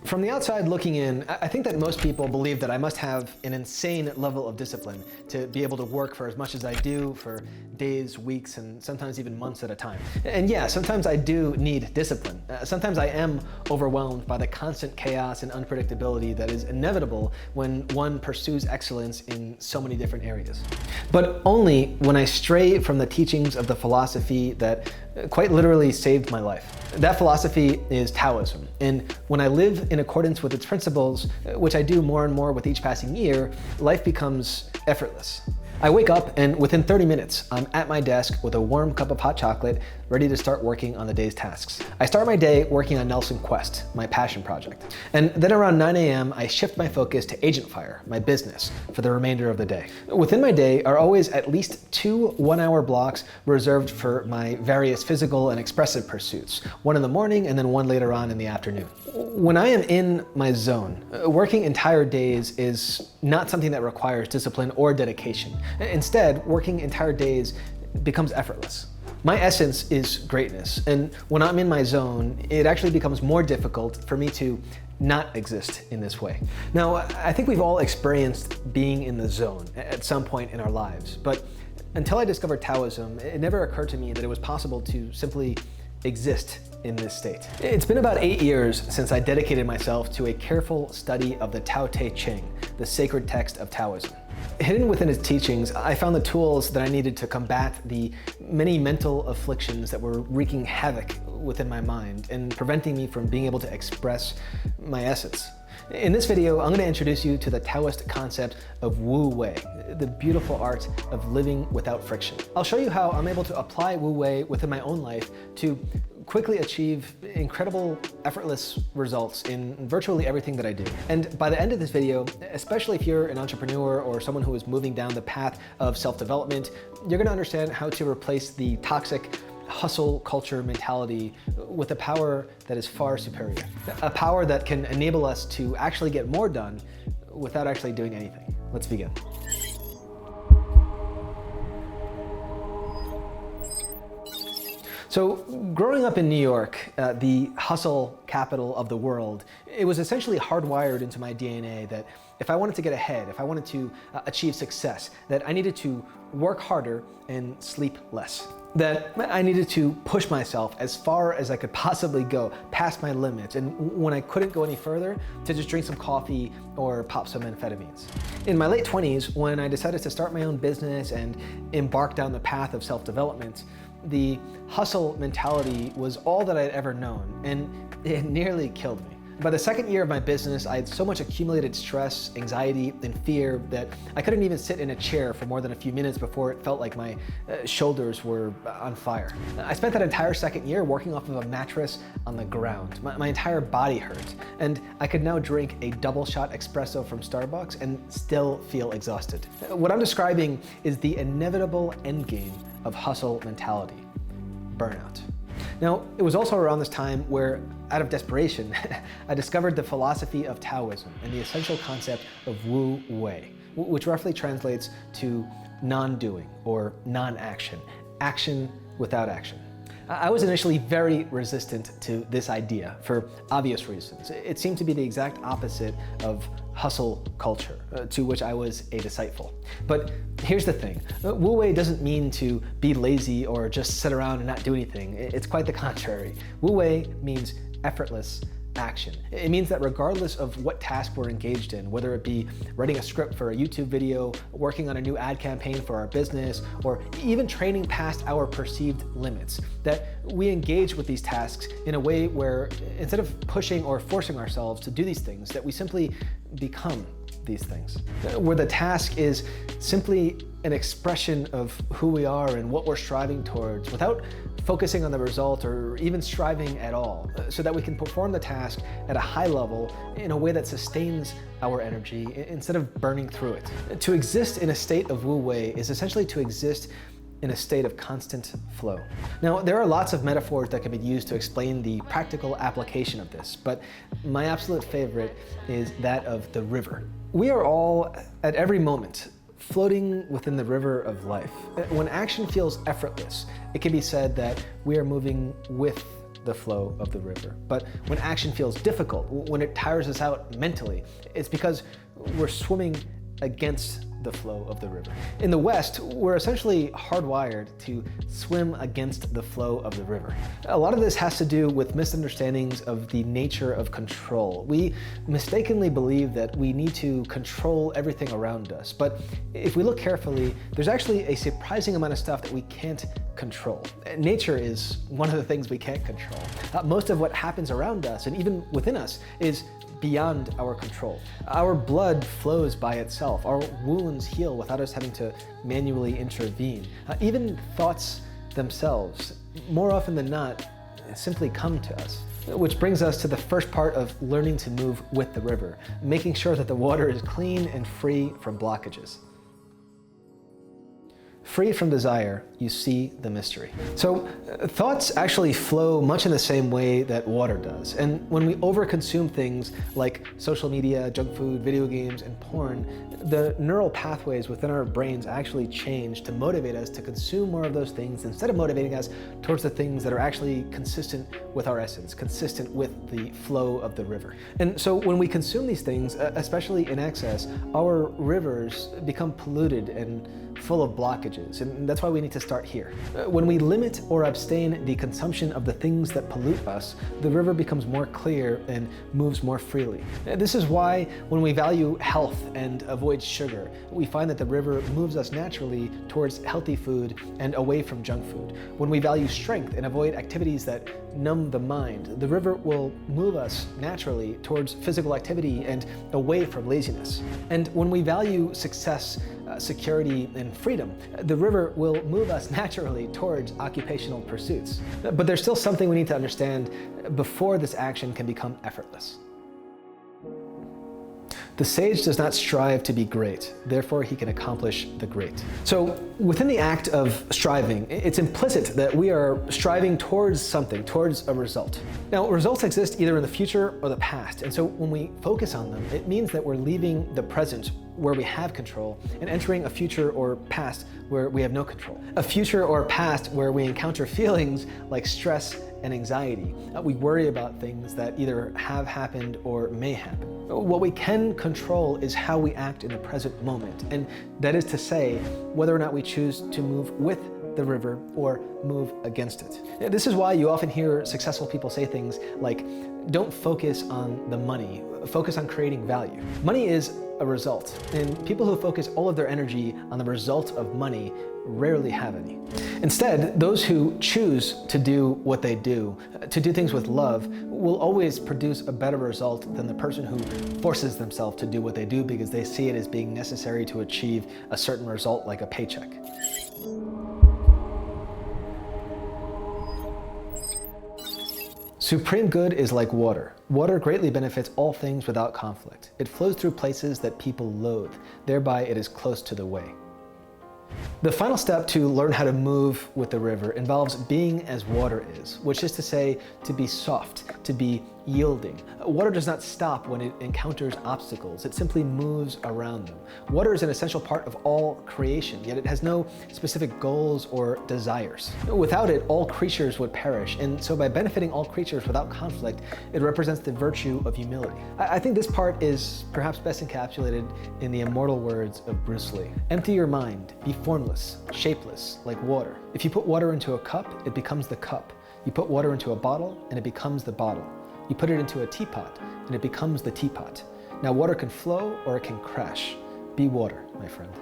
From the outside looking in, I think that most people believe that I must have an insane level of discipline to be able to work for as much as I do for days, weeks, and sometimes even months at a time. And yeah, sometimes I do need discipline. Sometimes I am overwhelmed by the constant chaos and unpredictability that is inevitable when one pursues excellence in so many different areas. But only when I stray from the teachings of the philosophy that quite literally saved my life. That philosophy is Taoism, and when I live in accordance with its principles, which I do more and more with each passing year, life becomes effortless. I wake up and within 30 minutes, I'm at my desk with a warm cup of hot chocolate, ready to start working on the day's tasks. I start my day working on Nelson Quest, my passion project. And then around 9 a.m., I shift my focus to Agent Fire, my business, for the remainder of the day. Within my day are always at least 2 one-hour blocks reserved for my various physical and expressive pursuits, one in the morning and then one later on in the afternoon. When I am in my zone, working entire days is not something that requires discipline or dedication. Instead, working entire days becomes effortless. My essence is greatness, and when I'm in my zone, it actually becomes more difficult for me to not exist in this way. Now, I think we've all experienced being in the zone at some point in our lives, but until I discovered Taoism, it never occurred to me that it was possible to simply exist in this state. It's been about 8 years since I dedicated myself to a careful study of the Tao Te Ching, the sacred text of Taoism. Hidden within its teachings, I found the tools that I needed to combat the many mental afflictions that were wreaking havoc within my mind and preventing me from being able to express my essence. In this video, I'm going to introduce you to the Taoist concept of Wu Wei, the beautiful art of living without friction. I'll show you how I'm able to apply Wu Wei within my own life to quickly achieve incredible, effortless results in virtually everything that I do. And by the end of this video, especially if you're an entrepreneur or someone who is moving down the path of self-development, you're going to understand how to replace the toxic hustle culture mentality with a power that is far superior. A power that can enable us to actually get more done without actually doing anything. Let's begin. So growing up in New York, the hustle capital of the world, it was essentially hardwired into my DNA that if I wanted to get ahead, if I wanted to achieve success, that I needed to work harder and sleep less. That I needed to push myself as far as I could possibly go, past my limits, and when I couldn't go any further, to just drink some coffee or pop some amphetamines. In my late 20s, when I decided to start my own business and embark down the path of self-development, the hustle mentality was all that I'd ever known, and it nearly killed me. By the second year of my business, I had so much accumulated stress, anxiety, and fear that I couldn't even sit in a chair for more than a few minutes before it felt like my shoulders were on fire. I spent that entire second year working off of a mattress on the ground. My entire body hurt, and I could now drink a double shot espresso from Starbucks and still feel exhausted. What I'm describing is the inevitable endgame of hustle mentality: burnout. Now, it was also around this time where, out of desperation, I discovered the philosophy of Taoism and the essential concept of Wu Wei, which roughly translates to non-doing or non-action, action without action. I was initially very resistant to this idea for obvious reasons. It seemed to be the exact opposite of hustle culture, to which I was a disciple. But here's the thing, Wu Wei doesn't mean to be lazy or just sit around and not do anything. It's quite the contrary. Wu Wei means effortless action. It means that regardless of what task we're engaged in, whether it be writing a script for a YouTube video, working on a new ad campaign for our business, or even training past our perceived limits, that we engage with these tasks in a way where instead of pushing or forcing ourselves to do these things, that we simply become these things. Where the task is simply an expression of who we are and what we're striving towards without focusing on the result or even striving at all, so that we can perform the task at a high level in a way that sustains our energy instead of burning through it. To exist in a state of Wu Wei is essentially to exist in a state of constant flow. Now, there are lots of metaphors that can be used to explain the practical application of this, but my absolute favorite is that of the river. We are all, at every moment, floating within the river of life. When action feels effortless, it can be said that we are moving with the flow of the river. But when action feels difficult, when it tires us out mentally, it's because we're swimming against the flow of the river. In the West, we're essentially hardwired to swim against the flow of the river. A lot of this has to do with misunderstandings of the nature of control. We mistakenly believe that we need to control everything around us, but if we look carefully, there's actually a surprising amount of stuff that we can't control. Nature is one of the things we can't control. Most of what happens around us and even within us is beyond our control. Our blood flows by itself. Our wounds heal without us having to manually intervene. Even thoughts themselves, more often than not, simply come to us. Which brings us to the first part of learning to move with the river, making sure that the water is clean and free from blockages. Free from desire, you see the mystery. So thoughts actually flow much in the same way that water does. And when we overconsume things like social media, junk food, video games, and porn, the neural pathways within our brains actually change to motivate us to consume more of those things instead of motivating us towards the things that are actually consistent with our essence, consistent with the flow of the river. And so when we consume these things, especially in excess, our rivers become polluted and full of blockages, and that's why we need to start here. When we limit or abstain the consumption of the things that pollute us, the river becomes more clear and moves more freely. This is why when we value health and avoid sugar, we find that the river moves us naturally towards healthy food and away from junk food. When we value strength and avoid activities that numb the mind, the river will move us naturally towards physical activity and away from laziness. And when we value success, security, and freedom, the river will move us naturally towards occupational pursuits. But there's still something we need to understand before this action can become effortless. The sage does not strive to be great, therefore he can accomplish the great. So within the act of striving, it's implicit that we are striving towards something, towards a result. Now, results exist either in the future or the past, and so when we focus on them, it means that we're leaving the present where we have control and entering a future or past where we have no control. A future or past where we encounter feelings like stress and anxiety. We worry about things that either have happened or may happen. What we can control is how we act in the present moment, and that is to say, whether or not we choose to move with the river or move against it. This is why you often hear successful people say things like, don't focus on the money, focus on creating value. Money is a result, and people who focus all of their energy on the result of money rarely have any. Instead, those who choose to do what they do, to do things with love, will always produce a better result than the person who forces themselves to do what they do because they see it as being necessary to achieve a certain result like a paycheck. Supreme good is like water. Water greatly benefits all things without conflict. It flows through places that people loathe, thereby it is close to the way. The final step to learn how to move with the river involves being as water is, which is to say, to be soft, to be yielding. Water does not stop when it encounters obstacles, it simply moves around them. Water is an essential part of all creation, yet it has no specific goals or desires. Without it, all creatures would perish, and so by benefiting all creatures without conflict, it represents the virtue of humility. I think this part is perhaps best encapsulated in the immortal words of Bruce Lee. Empty your mind, be formless, shapeless, like water. If you put water into a cup, it becomes the cup. You put water into a bottle, and it becomes the bottle. You put it into a teapot, and it becomes the teapot. Now water can flow or it can crash. Be water, my friend.